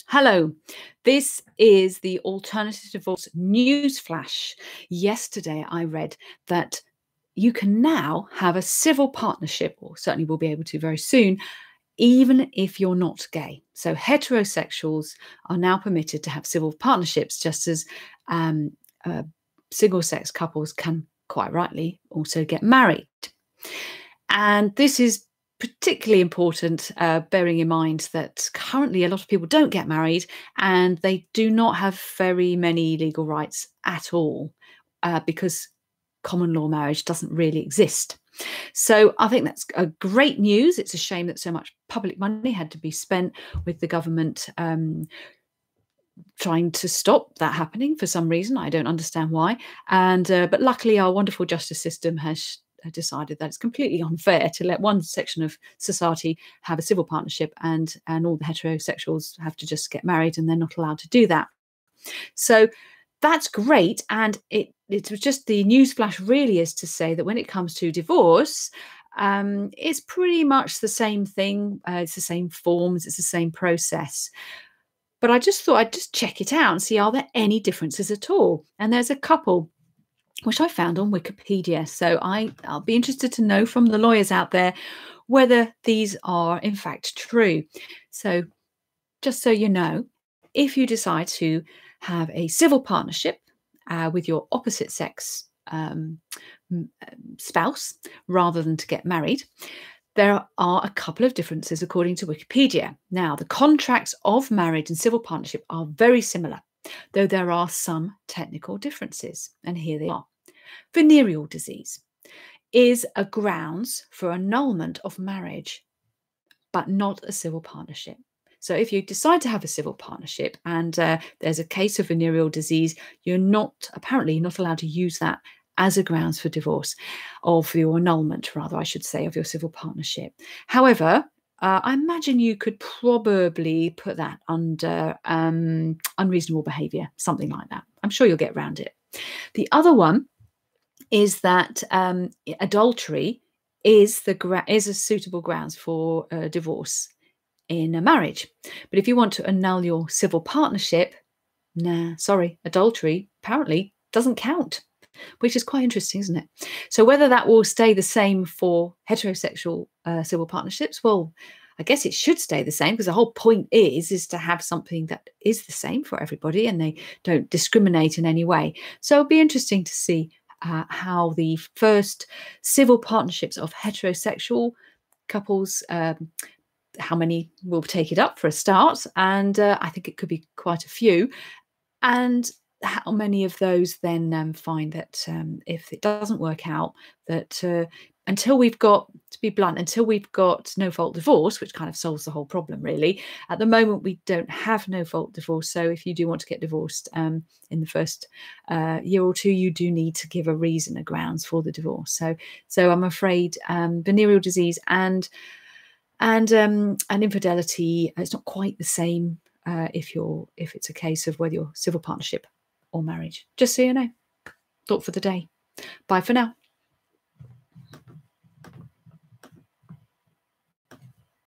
Hello, this is the Alternative Divorce News Flash. Yesterday, I read that you can now have a civil partnership, or certainly will be able to very soon, even if you're not gay. So heterosexuals are now permitted to have civil partnerships, just as um, single-sex couples can quite rightly also get married. And this is particularly important, bearing in mind that currently a lot of people don't get married and they do not have very many legal rights at all, because common law marriage doesn't really exist. So I think that's a great news. It's a shame that so much public money had to be spent with the government trying to stop that happening for some reason. I don't understand why. But luckily, our wonderful justice system has decided that it's completely unfair to let one section of society have a civil partnership and all the heterosexuals have to just get married, and they're not allowed to do that. So that's great. And it was just the news flash really is to say that when it comes to divorce, it's pretty much the same thing. It's the same forms. It's the same process. But I just thought I'd just check it out and see, are there any differences at all? And there's a couple which I found on Wikipedia. So I'll be interested to know from the lawyers out there whether these are in fact true. So just so you know, if you decide to have a civil partnership with your opposite sex spouse rather than to get married, there are a couple of differences according to Wikipedia. Now, the contracts of marriage and civil partnership are very similar, though there are some technical differences, and here they are. Venereal disease is a grounds for annulment of marriage, but not a civil partnership. So if you decide to have a civil partnership and there's a case of venereal disease, you're apparently not allowed to use that as a grounds for divorce, or for your annulment, rather, I should say, of your civil partnership. However, I imagine you could probably put that under unreasonable behaviour, something like that. I'm sure you'll get around it. The other one is that adultery is a suitable grounds for divorce in a marriage. But if you want to annul your civil partnership, sorry, adultery apparently doesn't count, which is quite interesting, isn't it? So whether that will stay the same for heterosexual civil partnerships, well, I guess it should stay the same, because the whole point is to have something that is the same for everybody and they don't discriminate in any way. So it'll be interesting to see how the first civil partnerships of heterosexual couples, how many will take it up for a start. And I think it could be quite a few. And how many of those then find that if it doesn't work out, that until we've got, to be blunt, until we've got no fault divorce, which kind of solves the whole problem really. At the moment, we don't have no fault divorce. So if you do want to get divorced in the first year or two, you do need to give a reason, a grounds for the divorce. So I'm afraid venereal disease and infidelity, it's not quite the same if it's a case of whether you're civil partnership or marriage. Just so you know. Thought for the day. Bye for now.